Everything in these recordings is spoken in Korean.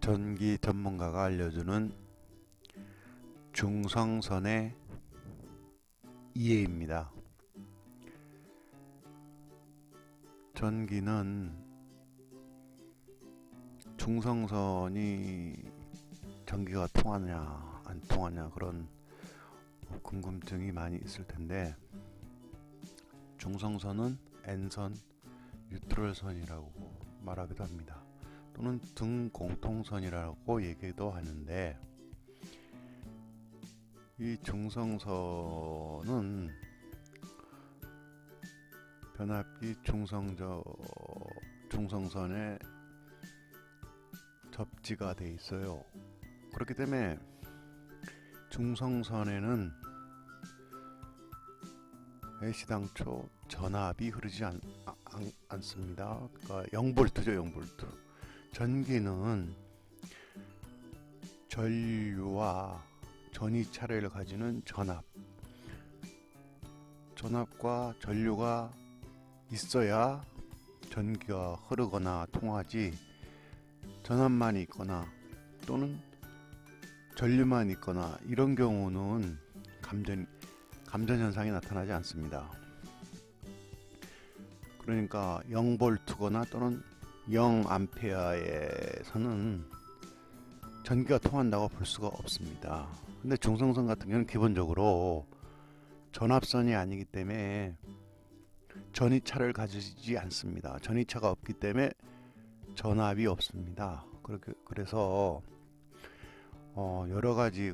전기 전문가가 알려주는 중성선의 이해입니다. 전기는 중성선이 전기가 통하냐 안 통하냐 그런 궁금증이 많이 있을 텐데, 중성선은 N선, 뉴트럴선이라고 말하기도 합니다. 또는 등공통선이라고 얘기도 하는데, 이 중성선은 변압기 중성선에 접지가 돼 있어요. 그렇기 때문에 중성선에는 애시당초 전압이 흐르지 않습니다. 그러니까 0V죠. 0V. 전기는 전류와 전이차례를 가지는 전압과 전류가 있어야 전기가 흐르거나 통하지, 전압만 있거나 또는 전류만 있거나 이런 경우는 감전 현상이 나타나지 않습니다. 그러니까 0V거나 또는 0A에서는 전기가 통한다고 볼 수가 없습니다. 근데 중성선 같은 경우는 기본적으로 전압선이 아니기 때문에 전이차를 가지지 않습니다. 전이차가 없기 때문에 전압이 없습니다. 그래서 여러 가지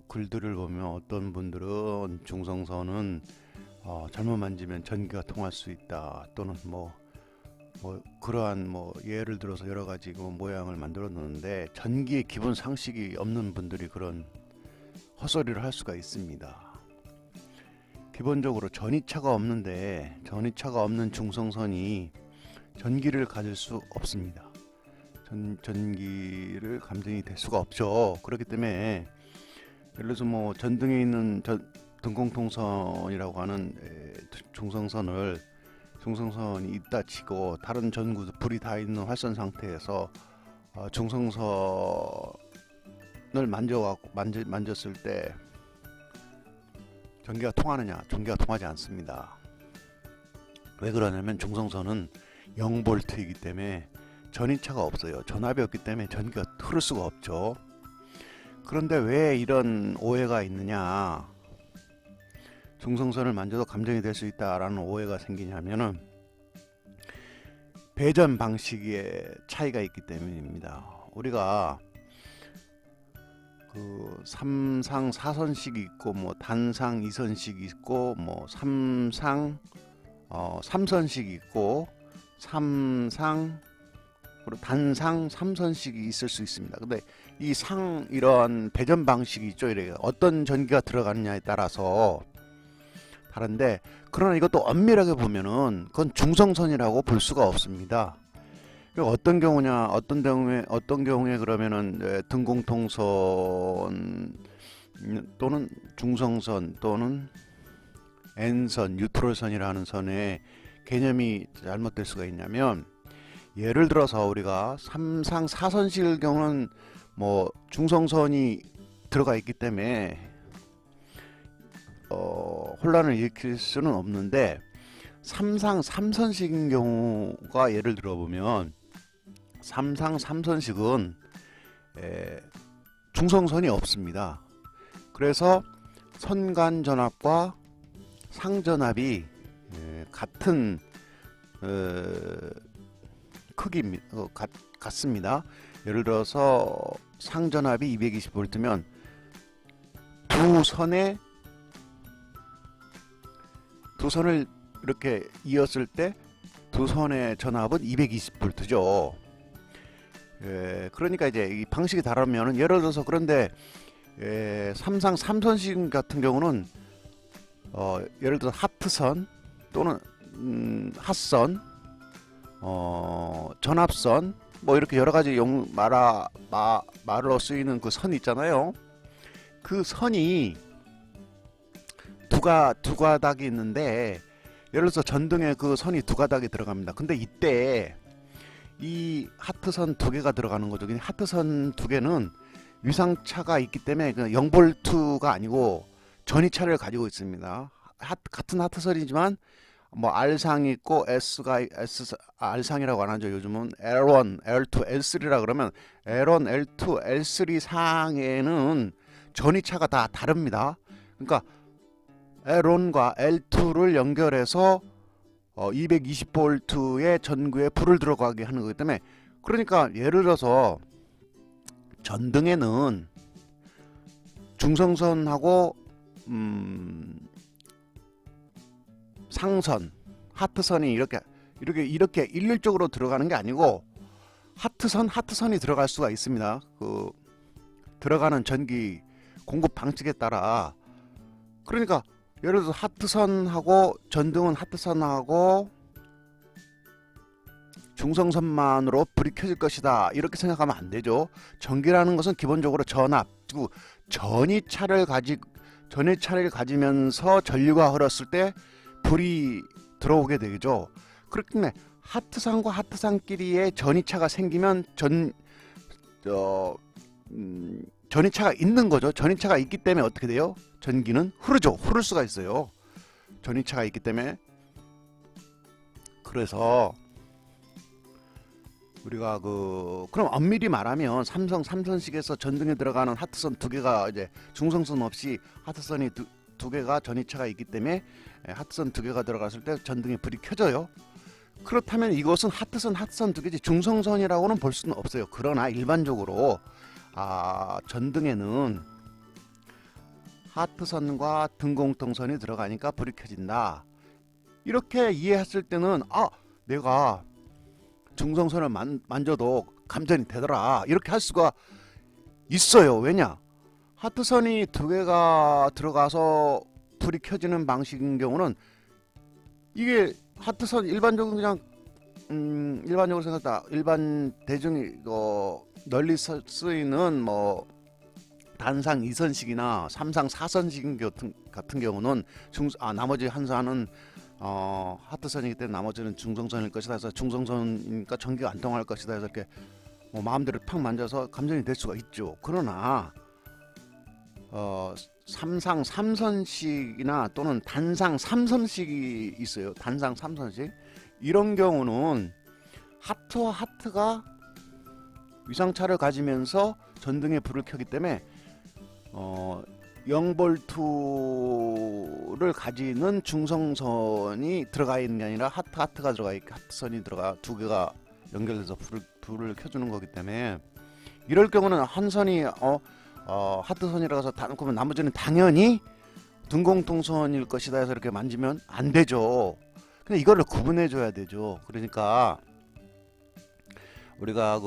글들을 보면 어떤 분들은 중성선은 잘못 만지면 전기가 통할 수 있다, 또는 그러한 예를 들어서 여러 가지 모양을 만들어 놓는데, 전기의 기본 상식이 없는 분들이 그런 헛소리를 할 수가 있습니다. 기본적으로 전이차가 없는 중성선이 전기를 가질 수 없습니다. 전기를 감전이 될 수가 없죠. 그렇기 때문에 예를 들어서 전등에 있는 등공통선이라고 하는 중성선이 있다 치고, 다른 전구 불이 다 있는 활선 상태에서 중성선을 만졌을 때 전기가 통하느냐? 전기가 통하지 않습니다. 왜 그러냐면 중성선은 0V이기 때문에 전이차가 없어요. 전압이 없기 때문에 전기가 흐를 수가 없죠. 그런데 왜 이런 오해가 있느냐, 중성선을 만져도 감전이 될 수 있다라는 오해가 생기냐면은 배전 방식의 차이가 있기 때문입니다. 우리가 삼상 4선식 있고 단상 2선식 있고 삼상 3선식 있고 단상 3선식이 있을 수 있습니다. 근데 이런 배전 방식이 있죠. 이래 어떤 전기가 들어가느냐에 따라서 다른데, 그러나 이것도 엄밀하게 보면은 그건 중성선이라고 볼 수가 없습니다. 어떤 경우에 그러면은 등공통선 또는 중성선 또는 N선, 뉴트럴선이라는 선의 개념이 잘못될 수가 있냐면, 예를 들어서 우리가 삼상 4선식의 경우는 중성선이 들어가 있기 때문에 혼란을 일으킬 수는 없는데, 삼상 3선식인 경우가 예를 들어보면, 삼상 3선식은 중성선이 없습니다. 그래서 선간전압과 상전압이 같은 크기입니다. 같습니다. 예를 들어서 상전압이 220V면 두 선을 이렇게 이었을 때 두 선의 전압은 220V죠. 그러니까 이제 이 방식이 다르면은, 예를 들어서 그런데 삼상 3선식 같은 경우는 예를 들어 하트선 또는 핫선, 전압선, 이렇게 여러 가지 말로 쓰이는 그 선 있잖아요. 그 선이 두 가닥이 있는데, 예를 들어서 전등에 그 선이 두 가닥이 들어갑니다. 근데 이때 이 하트선 두 개가 들어가는 거죠. 근데 하트선 두 개는 위상차가 있기 때문에 0볼트가 아니고 전이차를 가지고 있습니다. 같은 하트선이지만 뭐 R상이 있고 R상이라고 안 하죠. 요즘은 L1, L2, L3라 그러면 L1, L2, L3 상에는 전이차가 다 다릅니다. 그러니까 L1과 L2를 연결해서 220V의 전구에 불을 들어가게 하는 거기 때문에, 그러니까 예를 들어서 전등에는 중성선하고 상선, 하트선이 이렇게 일률적으로 들어가는 게 아니고 하트선이 들어갈 수가 있습니다. 그 들어가는 전기 공급 방식에 따라. 그러니까 예를 들어서 하트선하고 전등은 하트선하고 중성선만으로 불이 켜질 것이다 이렇게 생각하면 안 되죠. 전기라는 것은 기본적으로 전압, 즉 전이차를 가지면서 전류가 흘렀을 때 불이 들어오게 되죠. 그렇기 때문에 하트선과 하트선끼리의 전이차가 생기면 전이차가 있는 거죠. 전이차가 있기 때문에 어떻게 돼요? 전기는 흐를 수가 있어요. 전이차가 있기 때문에. 그래서 우리가 그럼 엄밀히 말하면 삼선식에서 전등에 들어가는 하트선 두 개가 이제 중성선 없이 하트선이 두 개가 전이차가 있기 때문에 하트선 두 개가 들어갔을 때 전등에 불이 켜져요. 그렇다면 이것은 하트선 두 개지 중성선이라고는 볼 수는 없어요. 그러나 일반적으로 전등에는 하트선과 등공통선이 들어가니까 불이 켜진다 이렇게 이해했을 때는 내가 중성선을 만져도 감전이 되더라 이렇게 할 수가 있어요. 왜냐? 하트선이 두 개가 들어가서 불이 켜지는 방식인 경우는 이게 하트선 일반적으로 그냥 일반적으로 생각다 일반 대중이 널리 쓰이는 뭐 단상 2선식이나 3상 4선식 같은 경우는 나머지 한 선은 하트선이기 때문에 나머지는 중성선일 것이다 해서 중성선이니까 전기가 안 통할 것이다 해서 이렇게 뭐 마음대로 팍 만져서 감전이 될 수가 있죠. 그러나 3상 3선식이나 또는 단상 3선식이 있어요. 단상 3선식 이런 경우는 하트와 하트가 위상차를 가지면서 전등에 불을 켜기 때문에 0볼트를 가지는 중성선이 들어가 있는 게 아니라 하트가 들어가 있고 하트선이 들어가 두 개가 연결돼서 불을 켜주는 거기 때문에 이럴 경우는 한 선이 하트선이라고 해서 다 놓고 나머지는 당연히 등공통선일 것이다 해서 이렇게 만지면 안 되죠. 근데 이거를 구분해 줘야 되죠. 그러니까 우리가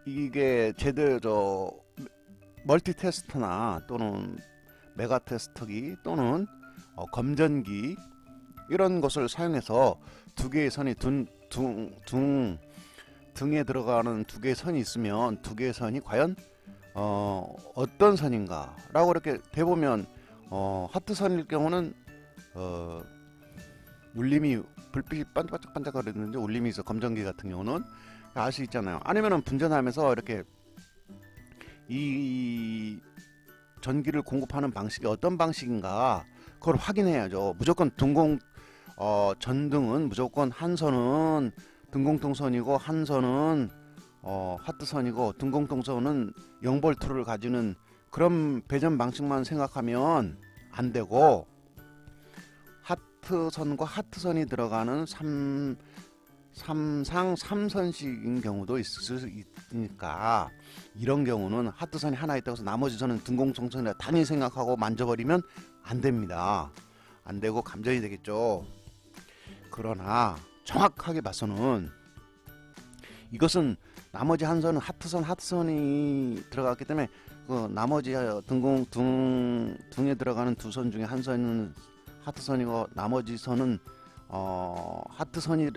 이게 제대로 멀티 테스터나 또는 메가 테스터기 또는 검전기 이런 것을 사용해서 두 개의 선이 등에 들어가는 두 개의 선이 있으면 두 개의 선이 과연 어떤 선인가 라고 이렇게 대보면 하트선일 경우는 울림이 불빛이 반짝반짝 거리는데 울림이 있어. 검전기 같은 경우는 알 수 있잖아요. 아니면은 분전하면서 이렇게 이 전기를 공급하는 방식이 어떤 방식인가 그걸 확인해야죠. 무조건 전등은 무조건 한 선은 등공통선이고 한 선은 하트선이고 등공통선은 0볼트를 가지는 그런 배전 방식만 생각하면 안 되고 하트선과 하트선이 들어가는 3상 3선식인 경우도 있을 수 있으니까 이런 경우는 하트선이 하나 있다고 해서 나머지 선은 등공통선이라 당연히 생각하고 만져버리면 안 됩니다. 안 되고 감전이 되겠죠. 그러나 정확하게 봐서는 이것은 나머지 한 선은 하트선이 들어갔기 때문에 그 나머지 등에 들어가는 두 선 중에 한 선은 하트선이고 나머지 선은 하트선이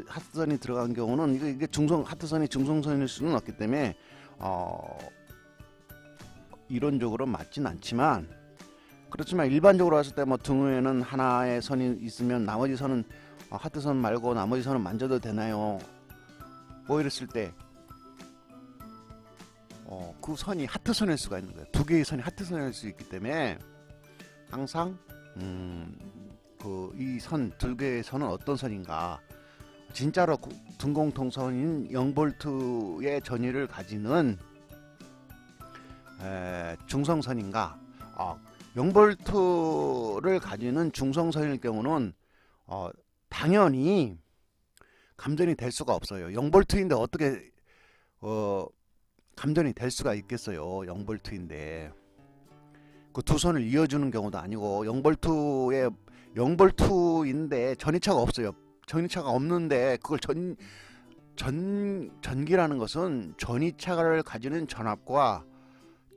들어간 경우는 이게 하트선이 중성선일 수는 없기 때문에 이론적으로 맞진 않지만 그렇지만 일반적으로 봤을 때 뭐 등에는 하나의 선이 있으면 나머지 선은 하트선 말고 나머지 선은 만져도 되나요? 뭐 이랬을 때 그 선이 하트선일 수가 있는 거예요. 두 개의 선이 하트선일 수 있기 때문에 항상 그 이 선 두 개의 선은 어떤 선인가, 진짜로 등공통선인 0볼트의 전위를 가지는 중성선인가. 0볼트를 가지는 중성선일 경우는 당연히 감전이 될 수가 없어요. 0볼트인데 어떻게 감전이 될 수가 있겠어요. 0볼트인데 그 두 선을 이어주는 경우도 아니고, 0볼트인데 전이차가 없어요. 전이차가 없는데 그걸 전기라는 것은 전이차를 가지는 전압과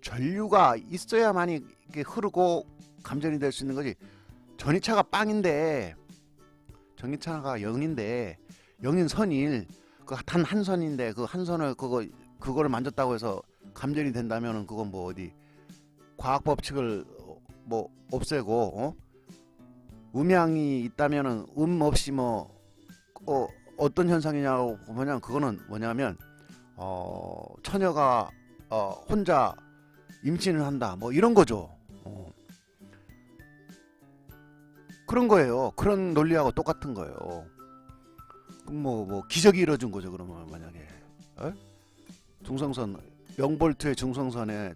전류가 있어야만이 이게 흐르고 감전이 될 수 있는 거지. 전이차가 빵인데, 전기차가 0인데 0인 선일 그 단 한 선인데 그 한 선을 그거를 만졌다고 해서 감전이 된다면은 그건 뭐 어디 과학 법칙을 뭐 없애고 음양이 있다면은 없이 뭐 어떤 현상이냐고 보면 그거는 뭐냐면 처녀가 혼자 임신을 한다 뭐 이런 거죠. 그런 거예요. 그런 논리하고 똑같은 거예요. 그럼 뭐 기적이 이루어진 거죠. 그러면 만약에 중성선 0볼트의 중성선에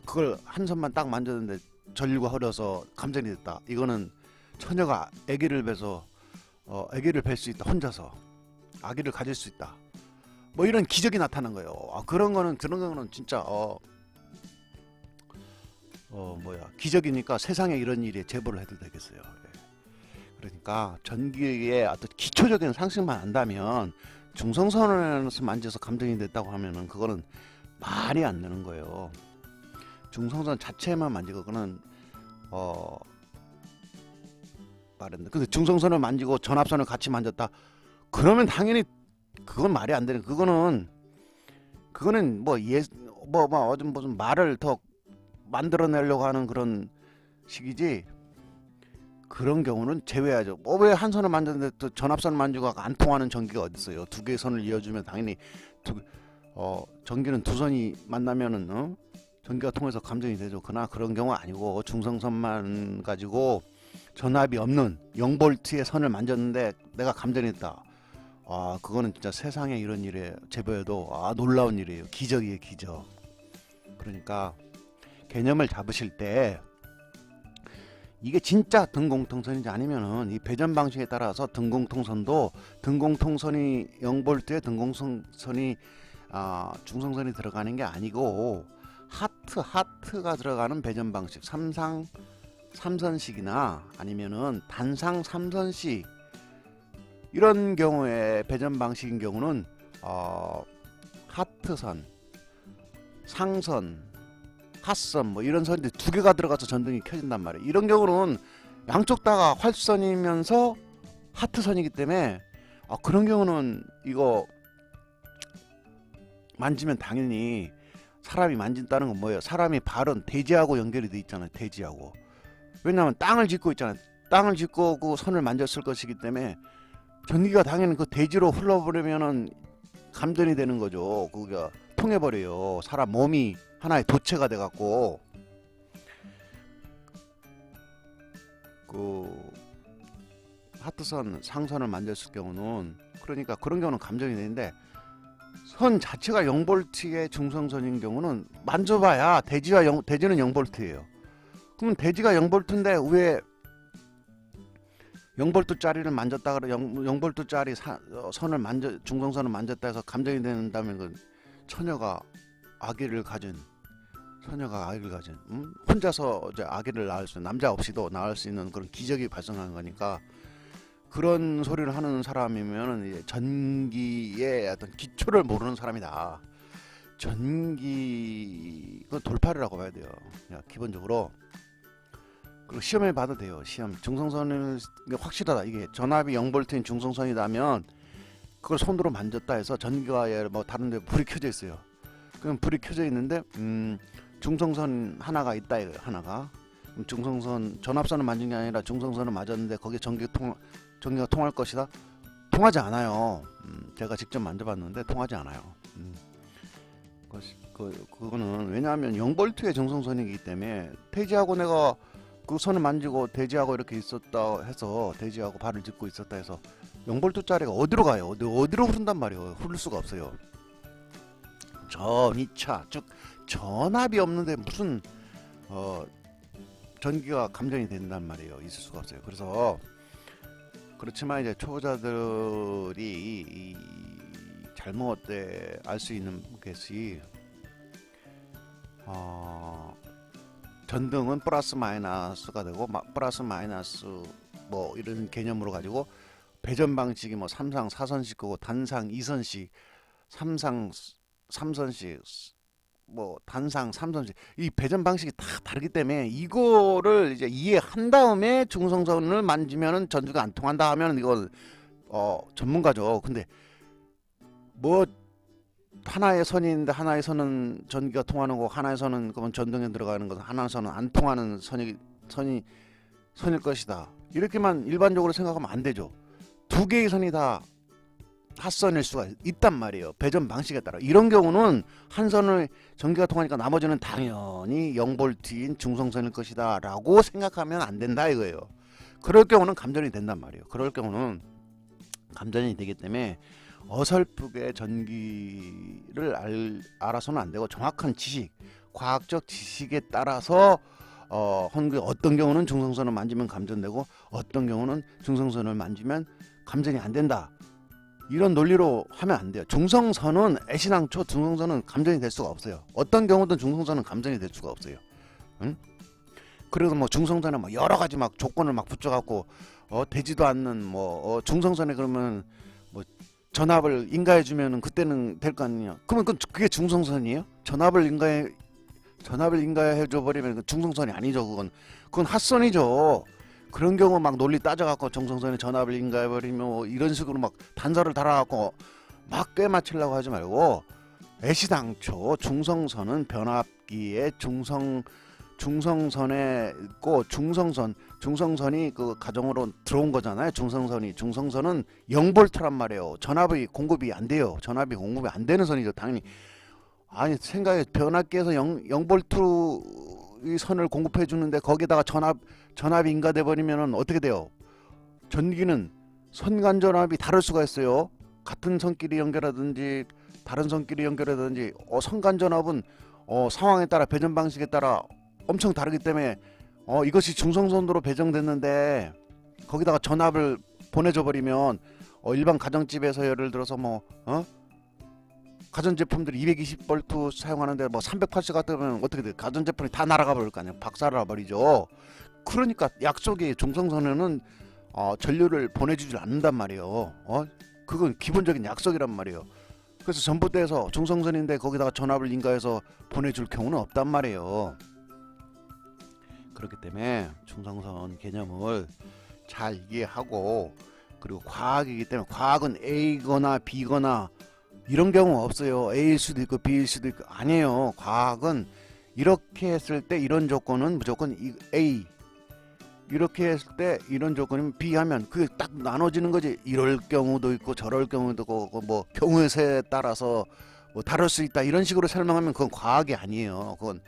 그걸 한 선만 딱 만졌는데 전류가 흐려서 감전이 됐다. 이거는 처녀가 아기를 뵈서 아기를 뵐 수 있다. 혼자서 아기를 가질 수 있다. 뭐 이런 기적이 나타난 거예요. 그런 거는 진짜 기적이니까 세상에 이런 일에 제보를 해도 되겠어요. 그러니까 전기의 어떤 기초적인 상식만 안다면 중성선에서 만져서 감전이 됐다고 하면은 그거는 말이 안 되는 거예요. 중성선 자체만 만지고 그거는 말했는데, 근데 중성선을 만지고 전압선을 같이 만졌다 그러면 당연히 그건 말이 안 되는, 그거는 무슨 말을 더 만들어내려고 하는 그런 식이지, 그런 경우는 제외하죠. 왜 한 선을 만졌는데 또 전압선을 만지고 안 통하는 전기가 어디 있어요? 두 개의 선을 이어주면 당연히 전기는 두 선이 만나면은 전기가 통해서 감전이 되죠. 그러나 그런 경우 아니고 중성선만 가지고 전압이 없는 0볼트의 선을 만졌는데 내가 감전이 됐다. 그거는 진짜 세상에 이런 일에 제보해도 놀라운 일이에요. 기적이에요, 기적. 그러니까 개념을 잡으실 때 이게 진짜 등공통선인지 아니면은 이 배전 방식에 따라서 등공통선이 0볼트에 등공통선이 중성선이 들어가는 게 아니고 하트가 들어가는 배전 방식, 3선식이나 아니면은 단상 3선식 이런 경우에 배전 방식인 경우는 하트선, 상선, 핫선 뭐 이런 선인데 두 개가 들어가서 전등이 켜진단 말이에요. 이런 경우는 양쪽 다가 활선이면서 하트선이기 때문에 그런 경우는 이거 만지면 당연히 사람이 만진다는 건 뭐예요? 사람이 발은 대지하고 연결이 돼 있잖아요. 대지하고. 왜냐하면 땅을 짚고 있잖아요. 땅을 짚고 그 선을 만졌을 것이기 때문에 전기가 당연히 그 대지로 흘러버리면은 감전이 되는 거죠. 그게 통해버려요. 사람 몸이 하나의 도체가 돼갖고 그 하트선, 상선을 만졌을 경우는, 그러니까 그런 경우는 감전이 되는데, 선 자체가 0볼트의 중성선인 경우는 만져봐야 대지는 0볼트예요. 그러면 대지가 0볼트인데 왜 0볼트짜리를 만졌다 그래 0볼트짜리 선을 중성선을 만졌다 해서 감전이 된다면 그 처녀가 아기를 가진 혼자서 이제 아기를 낳을 수, 남자 없이도 낳을 수 있는 그런 기적이 발생한 거니까, 그런 소리를 하는 사람이면 이제 전기의 어떤 기초를 모르는 사람이다. 전기 그 돌파리라고 봐야 돼요. 그냥 기본적으로. 그리고 시험에 봐도 돼요. 시험 중성선은 확실하다. 이게 전압이 0볼트인 중성선이라면 그걸 손으로 만졌다 해서 전기가 뭐 다른데 불이 켜져 있어요. 그럼 불이 켜져 있는데 중성선 하나가 있다 이거예요. 하나가. 중성선 전압선을 만진 게 아니라 중성선을 맞았는데 거기에 전기가 통할 것이다. 통하지 않아요. 제가 직접 만져봤는데 통하지 않아요. 그거는 왜냐하면 0볼트의 중성선이기 때문에 대지하고 내가 그 선을 만지고 대지하고 이렇게 있었다 해서 대지하고 발을 짚고 있었다 해서 0볼트짜리가 어디로 가요? 어디로 흐른단 말이에요. 흐를 수가 없어요. 전이차 즉 전압이 없는데 무슨 전기가 감전이 된단 말이에요. 있을 수가 없어요. 그래서 그렇지만 이제 초보자들이 이 잘못돼 알 수 있는 것이 전등은 플러스 마이너스가 되고 플러스 마이너스 뭐 이런 개념으로 가지고 배전 방식이 뭐 3상 4선식 거고 단상 2선식 3상 3선식 뭐 단상 3선식 이 배전 방식이 다 다르기 때문에 이거를 이제 이해한 다음에 중성선을 만지면은 전주가 안 통한다 하면 이건 전문가죠. 근데 뭐 하나의 선이 있는데 하나의 선은 전기가 통하는 거고 하나의 선은 그건 전등에 들어가는 거 하나의 선은 안 통하는 선일 것이다. 이렇게만 일반적으로 생각하면 안 되죠. 두 개의 선이 다 핫선일 수가 있단 말이에요. 배전 방식에 따라. 이런 경우는 한 선을 전기가 통하니까 나머지는 당연히 0볼트인 중성선일 것이다 라고 생각하면 안 된다 이거예요. 그럴 경우는 감전이 된단 말이에요. 그럴 경우는 감전이 되기 때문에 어설프게 전기를 알아서는 안 되고 정확한 지식, 과학적 지식에 따라서 어떤 경우는 중성선을 만지면 감전되고 어떤 경우는 중성선을 만지면 감전이 안 된다. 이런 논리로 하면 안 돼요. 중성선은 애시당초 중성선은 감전이 될 수가 없어요. 어떤 경우든 중성선은 감전이 될 수가 없어요. 응? 그래서 뭐 중성선에 뭐 여러 가지 막 조건을 막 붙여갖고 되지도 않는 뭐 중성선에 그러면 뭐 전압을 인가해 주면은 그때는 될 거 아니냐. 그러면 그게 중성선이에요? 전압을 인가해 줘 버리면 중성선이 아니죠. 그건 핫선이죠. 그런 경우 막 논리 따져갖고 중성선에 전압을 인가해 버리면 뭐 이런 식으로 막 단서를 달아갖고 막 꿰맞추려고 하지 말고 애시당초 중성선은 변압기에 중성선에 있고 중성선이 그 가정으로 들어온 거잖아요. 중성선은 0볼트란 말이에요. 전압이 공급이 안 돼요. 전압이 공급이 안 되는 선이죠. 당연히 아니 생각에 변압기에서 0볼트 이 선을 공급해 주는데 거기다가 전압이 인가돼 버리면은 어떻게 돼요? 전기는 선간전압이 다를 수가 있어요. 같은 선끼리 연결하든지 다른 선끼리 연결하든지 선간전압은 상황에 따라 배전 방식에 따라 엄청 다르기 때문에 이것이 중성선으로 배정됐는데 거기다가 전압을 보내줘 버리면 일반 가정집에서 예를 들어서 뭐 가전제품들이 220V 사용하는데 뭐 380 같으면 어떻게 돼? 가전제품이 다 날아가 버릴 거 아니야. 박살나 버리죠. 그러니까 약속의 중성선에는 전류를 보내주질 않는단 말이에요. 그건 기본적인 약속이란 말이에요. 그래서 전봇대에서 중성선인데 거기다가 전압을 인가해서 보내줄 경우는 없단 말이에요. 그렇기 때문에 중성선 개념을 잘 이해하고 그리고 과학이기 때문에 과학은 A거나 B거나 이런 경우 없어요. A일 수도 있고 B일 수도 있고 아니에요. 과학은 이렇게 했을 때 이런 조건은 무조건 A 이렇게 했을 때 이런 조건이면 B 하면 그게 딱 나눠지는 거지. 이럴 경우도 있고 저럴 경우도 있고 뭐 경우의 수에 따라서 뭐 다를 수 있다 이런 식으로 설명하면 그건 과학이 아니에요. 그건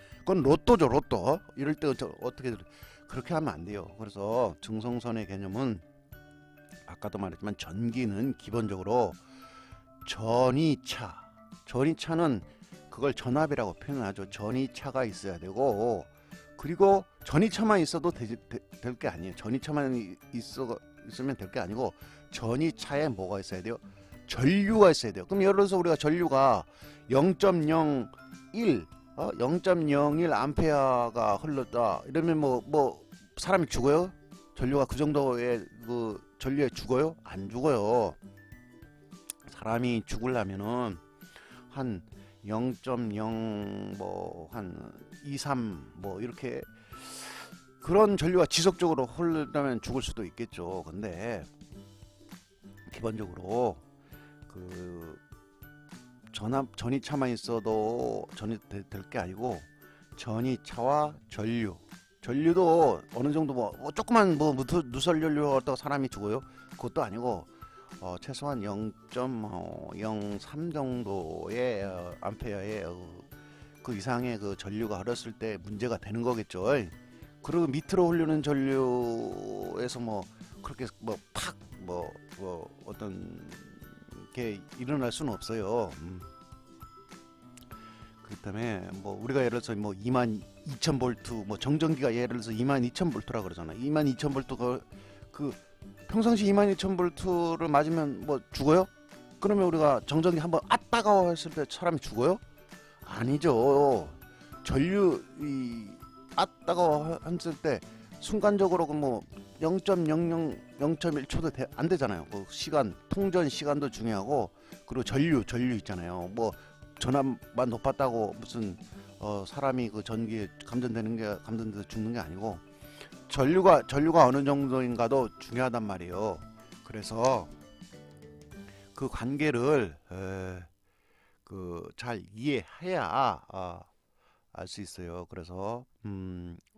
로또죠. 로또. 이럴 때 어떻게 그렇게 하면 안 돼요. 그래서 중성선의 개념은 아까도 말했지만 전기는 기본적으로 전이차는 그걸 전압이라고 표현하죠. 전이차가 있어야 되고 그리고 전이차만 있어도 될 게 아니에요. 전이차만 있으면 될 게 아니고 전이차에 뭐가 있어야 돼요? 전류가 있어야 돼요. 그럼 예를 들어서 우리가 전류가 0.01 0.01 암페어가 흘렀다 이러면 뭐 사람이 죽어요? 전류가 그 정도의 그 전류에 죽어요? 안 죽어요. 사람이 죽으려면은 한 0.0 뭐 한 23 뭐 이렇게 그런 전류가 지속적으로 흐르려면 죽을 수도 있겠죠. 근데 기본적으로 그 전이차만 있어도 전이 될 게 아니고 전이차와 전류도 어느 정도 뭐 조그만 뭐 누설 연료 갖다가 사람이 죽어요. 그것도 아니고 최소한 0.03 정도의 암페어의 그 이상의 그 전류가 흘렀을 때 문제가 되는 거겠죠. 그리고 밑으로 흐르는 전류에서 뭐 그렇게 뭐 팍 뭐 어떤 게 일어날 수는 없어요. 그렇기 때문에 뭐 우리가 예를 들어서 뭐 22,000V 뭐 정전기가 예를 들어서 22,000V라 그러잖아요. 22,000V 그 평상시 22,000V를 맞으면 뭐 죽어요? 그러면 우리가 정전기 한번 따가워 했을 때 사람이 죽어요? 아니죠. 전류 따가워 했을 때 순간적으로 뭐 0.00 0.1초도 안 되잖아요. 그 시간 통전 시간도 중요하고 그리고 전류 있잖아요. 뭐 전압만 높았다고 무슨 사람이 그 전기에 감전돼서 죽는 게 아니고 전류가 어느 정도인가도 중요하단 말이에요. 그래서 그 관계를 그 잘 이해해야 알 수 있어요. 그래서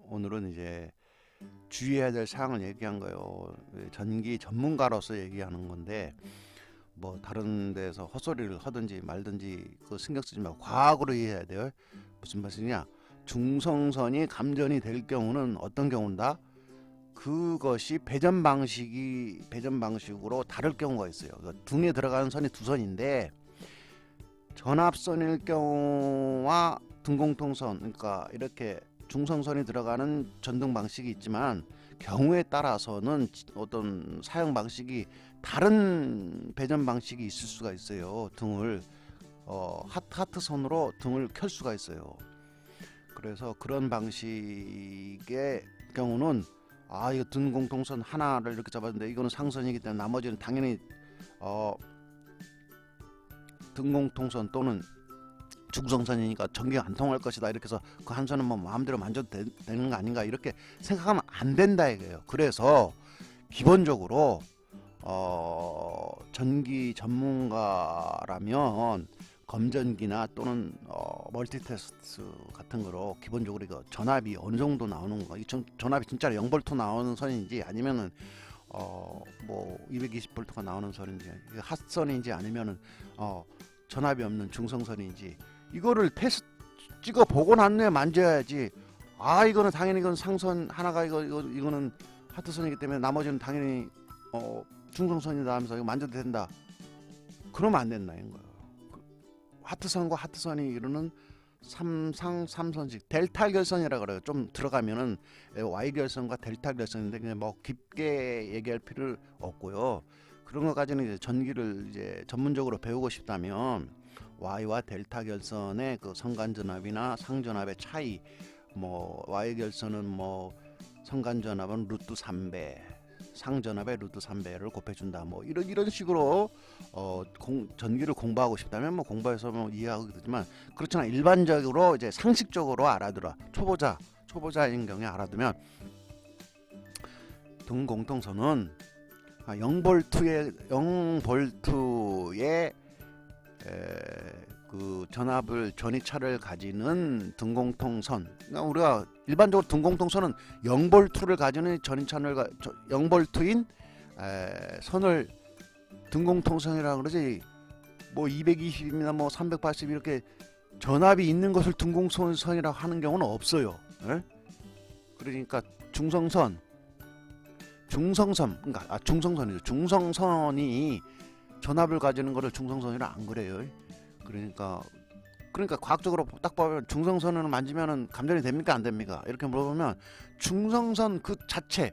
오늘은 이제 주의해야 될 사항을 얘기한 거예요. 전기 전문가로서 얘기하는 건데 뭐 다른 데서 헛소리를 하든지 말든지 그 신경 쓰지 말고 과학으로 이해해야 돼요. 무슨 말이냐? 중성선이 감전이 될 경우는 어떤 경우인다? 그것이 배전 방식으로 다를 경우가 있어요. 그러니까 등에 들어가는 선이 두 선인데 전압선일 경우와 등공통선, 그러니까 이렇게 중성선이 들어가는 전등 방식이 있지만 경우에 따라서는 어떤 사용 방식이 다른 배전 방식이 있을 수가 있어요. 등을 하트선으로 등을 켤 수가 있어요. 그래서 그런 방식의 경우는 이거 등공통선 하나를 이렇게 잡았는데 이거는 상선이기 때문에 나머지는 당연히 등공통선 또는 중성선이니까 전기가 안 통할 것이다. 이렇게 해서 그 한 선은 뭐 마음대로 만져도 되는 거 아닌가 이렇게 생각하면 안 된다 이거예요. 그래서 기본적으로 전기 전문가라면 검전기나 또는 멀티테스트 같은 거로 기본적으로 이거 전압이 어느 정도 나오는 거, 이 전압이 진짜 0V 나오는 선인지 아니면은 뭐 220V가 나오는 선인지 핫선인지 아니면은 전압이 없는 중성선인지 이거를 테스트 찍어 보고 난 후에 만져야지. 이거는 당연히 이건 상선 하나가 이거는 하트선이기 때문에 나머지는 당연히 중성선이다 하면서 이거 만져도 된다. 그러면 안 된다는 거예요. 하트선과 하트선이 이루는 삼선식 델타 결선이라 그래요. 좀 들어가면은 Y 결선과 델타 결선인데 그냥 뭐 깊게 얘기할 필요 없고요. 그런 것까지는 이제 전기를 이제 전문적으로 배우고 싶다면 Y와 델타 결선의 그 성간전압이나 상전압의 차이, 뭐 Y 결선은 뭐 성간전압은 루트 3배, 상전압의 루트 3배를 곱해준다. 뭐 이런 식으로 전기를 공부하고 싶다면 뭐 공부해서 뭐 이해하고 되지만 그렇지만 일반적으로 이제 상식적으로 알아들어 초보자인 경우에 알아두면 등공통선은 0V의 그 전이차를 가지는 등공통선. 그러니까 우리가 일반적으로 등공통선은 0V를 가지는 전이차를 0V인 선을 등공통선이라고 그러지. 뭐 220이나 뭐 380 이렇게 전압이 있는 것을 등공통선이라고 하는 경우는 없어요. 그러니까 중성선 그러니까 중성선이죠. 중성선이 전압을 가지는 것을 중성선이라 안 그래요. 그러니까 과학적으로 딱 보면 중성선을 만지면은 감전이 됩니까 안 됩니까? 이렇게 물어보면 중성선 그 자체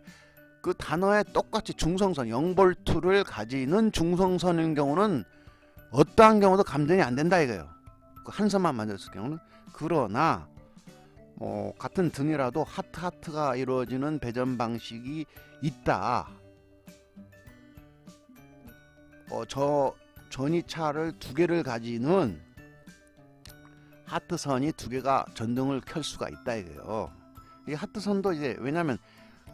그 단어에 똑같이 중성선 0V를 가지는 중성선인 경우는 어떠한 경우도 감전이 안 된다 이거예요. 그 한 선만 만졌을 경우는. 그러나 같은 등이라도 하트가 이루어지는 배전 방식이 있다. 전이차를 두 개를 가지는 하트선이 두 개가 전등을 켤 수가 있다 이거예요. 이 하트선도 이제 왜냐하면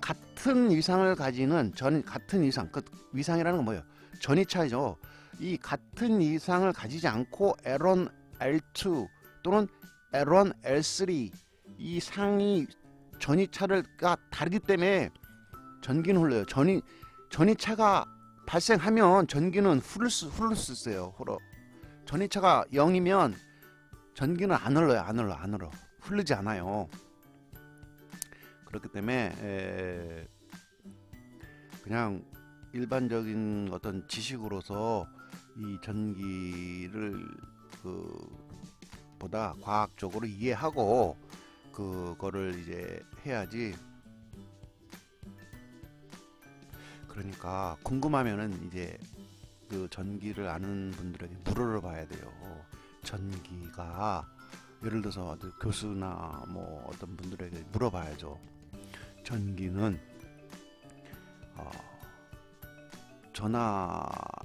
같은 위상을 가지는 같은 위상, 그 위상이라는 건 뭐예요? 전이차이죠. 이 같은 위상을 가지지 않고 L1, L2 또는 L1, L3 이 상이 전이차가 다르기 때문에 전기는 흘러요. 전이차가 발생하면 전기는 흐를 수 있어요. 전이차가 0이면 전기는 안 흘러. 흐르지 않아요. 그렇기 때문에 그냥 일반적인 어떤 지식으로서 이 전기를 보다 과학적으로 이해하고 그거를 이제 해야지. 그러니까 궁금하면은 이제 그 전기를 아는 분들에게 물어봐야 돼요. 전기가 예를 들어서 교수나 뭐 어떤 분들에게 물어봐야죠. 전기는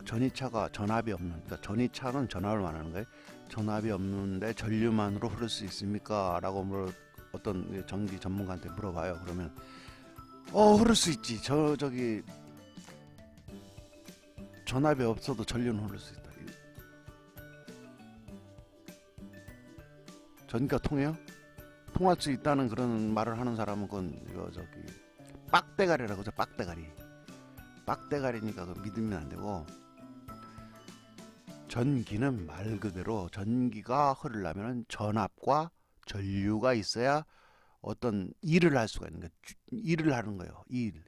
전이차가 전압이 없는, 그러니까 전이차는 전압을 말하는 거예요. 전압이 없는데 전류만으로 흐를 수 있습니까? 라고 어떤 전기 전문가한테 물어봐요. 그러면 흐를 수 있지. 저기 전압이 없어도 전류는 흐를 수 있다. 전기가 통해요? 통할 수 있다는 그런 말을 하는 사람은 그건 빡대가리라고 하죠. 빡대가리니까 믿으면 안 되고, 전기는 말 그대로 전기가 흐르려면 전압과 전류가 있어야 어떤 일을 할 수가 있는 거예요. 일을 하는 거예요.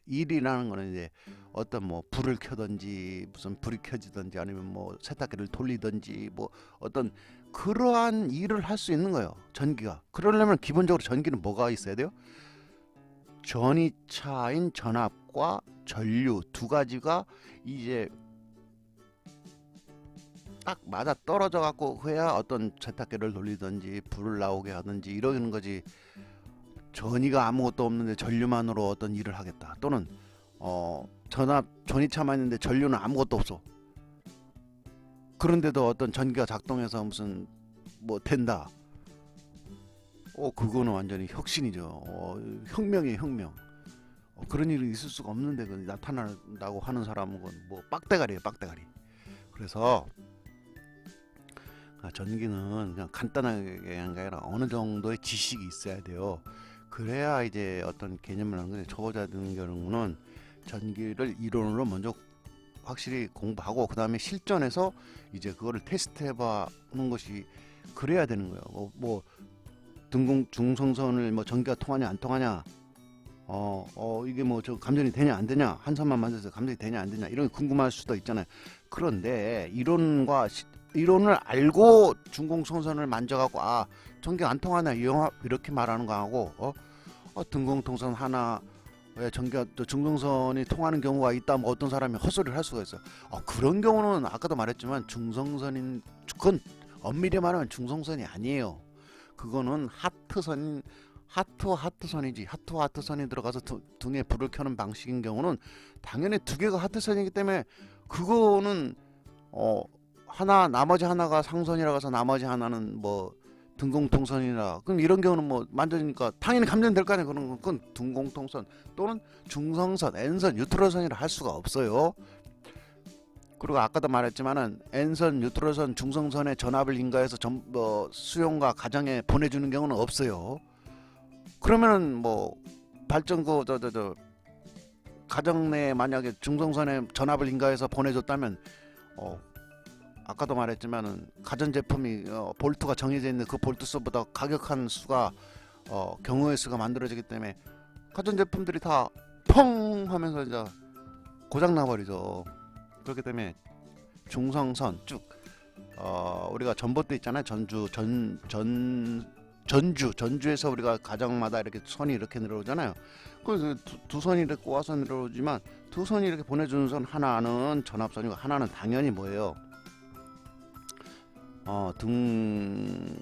일이라는 거는 이제 어떤 뭐 불을 켜든지 무슨 불이 켜지든지 아니면 뭐 세탁기를 돌리든지 뭐 어떤 그러한 일을 할 수 있는 거예요. 전기가. 그러려면 기본적으로 전기는 뭐가 있어야 돼요? 전이차인 전압과 전류 두 가지가 이제 딱 맞아 떨어져 갖고 해야 어떤 세탁기를 돌리든지 불을 나오게 하든지 이러는 거지. 전이가 아무것도 없는데 전류만으로 어떤 일을 하겠다. 또는 전이차만 있는데 전류는 아무것도 없어. 그런데도 어떤 전기가 작동해서 무슨 뭐 된다. 그거는 완전히 혁신이죠. 혁명이에요, 혁명. 그런 일이 있을 수가 없는데 나타난다고 하는 사람은 뭐 빡대가리예요, 빡대가리. 그래서 전기는 그냥 간단하게 한 게 아니라 어느 정도의 지식이 있어야 돼요. 그래야 이제 어떤 개념을 하는 건데, 초보자 같은 경우는 전기를 이론으로 먼저 확실히 공부하고 그 다음에 실전에서 이제 그거를 테스트해 봐는 것이 그래야 되는 거예요. 뭐 중성선을 뭐 전기가 통하냐 안 통하냐, 이게 뭐 저 감전이 되냐 안 되냐, 한 선만 만들어서 감전이 되냐 안 되냐 이런 게 궁금할 수도 있잖아요. 그런데 이론을 알고 중공통선을 만져갖고 전기 안 통하냐 이렇게 말하는 거하고 등공통선 하나 왜 전기가 또 중성선이 통하는 경우가 있다, 뭐 어떤 사람이 헛소리를 할 수가 있어요. 그런 경우는 아까도 말했지만 그건 엄밀히 말하면 중성선이 아니에요. 그거는 하트선이지. 하트선이 들어가서 등에 불을 켜는 방식인 경우는 당연히 두 개가 하트선이기 때문에 그거는 나머지 하나가 상선이라고 해서 나머지 하나는 뭐 등공통선이라, 그럼 이런 경우는 뭐 만져지니까 당연히 감전될 거 아니에요. 그건 등공통선 또는 중성선, N선, 뉴트럴선이라 할 수가 없어요. 그리고 아까도 말했지만은 N선, 뉴트럴선, 중성선의 전압을 인가해서 수용과 가정에 보내주는 경우는 없어요. 그러면은 뭐 발전 가정 내에 만약에 중성선의 전압을 인가해서 보내줬다면 아까도 말했지만은 가전제품이 볼트가 정해져 있는 그 볼트 수보다 가격한 수가 경우의 수가 만들어지기 때문에 가전제품들이 다 펑 하면서 이제 고장 나버리죠. 그렇기 때문에 중성선 쭉 우리가 전봇대 있잖아요. 전주에서 우리가 가정마다 이렇게 선이 이렇게 내려오잖아요. 그래서 두 선이 이렇게 꼬아서 내려오지만 두 선이 이렇게 보내주는 선 하나는 전압선이고 하나는 당연히 뭐예요? 등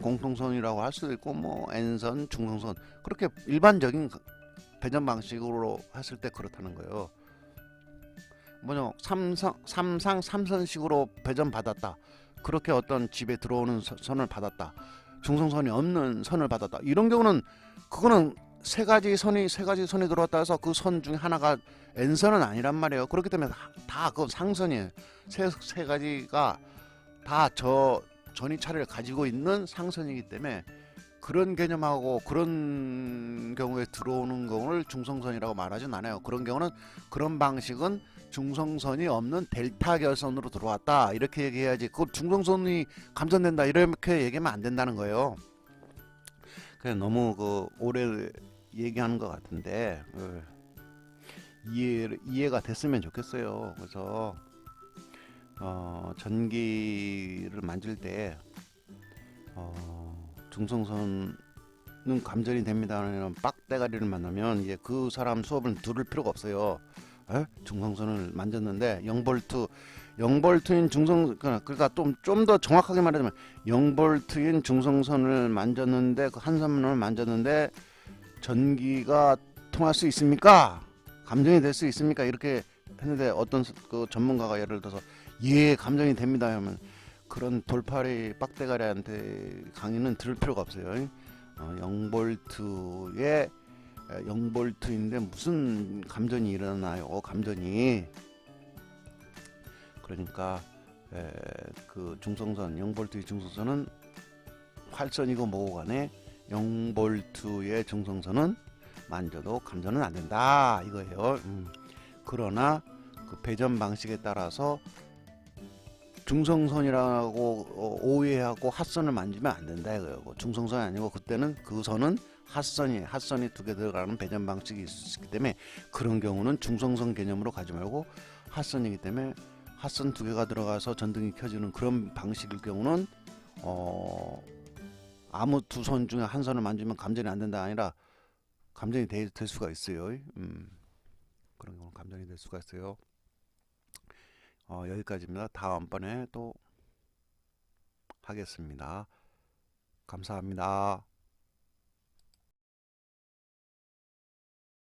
공통선이라고 할 수도 있고 뭐 N선, 중성선, 그렇게 일반적인 배전 방식으로 했을 때 그렇다는 거예요. 뭐냐, 삼선식으로 배전 받았다. 그렇게 어떤 집에 들어오는 선을 받았다. 중성선이 없는 선을 받았다. 이런 경우는 그거는 세 가지 선이 들어왔다 해서 그 선 중에 하나가 N선은 아니란 말이에요. 그렇기 때문에 다 그건 상선이에요. 세 가지가 다 전이차를 가지고 있는 상선이기 때문에 그런 개념하고 그런 경우에 들어오는 경우를 중성선이라고 말하진 않아요. 그런 경우는 그런 방식은 중성선이 없는 델타 결선으로 들어왔다 이렇게 얘기해야지. 그 중성선이 감전된다 이렇게 얘기하면 안 된다는 거예요. 그냥 너무 오래 얘기하는 것 같은데 이해가 됐으면 좋겠어요. 그래서 전기를 만질 때 중성선은 감전이 됩니다 하는 빡대가리를 만나면 이제 그 사람 수업을 들을 필요가 없어요. 중성선을 만졌는데 0볼트인 그러니까 좀 더 정확하게 말하자면 0볼트인 중성선을 만졌는데 그 한선을 만졌는데 전기가 통할 수 있습니까? 감전이 될 수 있습니까? 이렇게 했는데 어떤 그 전문가가 예를 들어서 예 감전이 됩니다 하면 그런 돌팔이 빡대가리한테 강의는 들을 필요가 없어요. 0볼트인데 무슨 감전이 일어나요? 감전이. 그러니까 그 중성선 0볼트의 중성선은 활선이고 뭐고 간에 0볼트의 중성선은 만져도 감전은 안 된다 이거예요. 그러나 그 배전 방식에 따라서 중성선이라고 오해하고 핫선을 만지면 안 된다 이거예요. 중성선이 아니고 그때는 그 선은 핫선이 두 개 들어가는 배전 방식이 있기 때문에 그런 경우는 중성선 개념으로 가지 말고 핫선이기 때문에 핫선 두 개가 들어가서 전등이 켜지는 그런 방식일 경우는 아무 두 선 중에 한 선을 만지면 감전이 안 된다 아니라 감전이 될 수가 있어요. 그런 경우 감전이 될 수가 있어요. 여기까지입니다. 다음번에 또 하겠습니다. 감사합니다.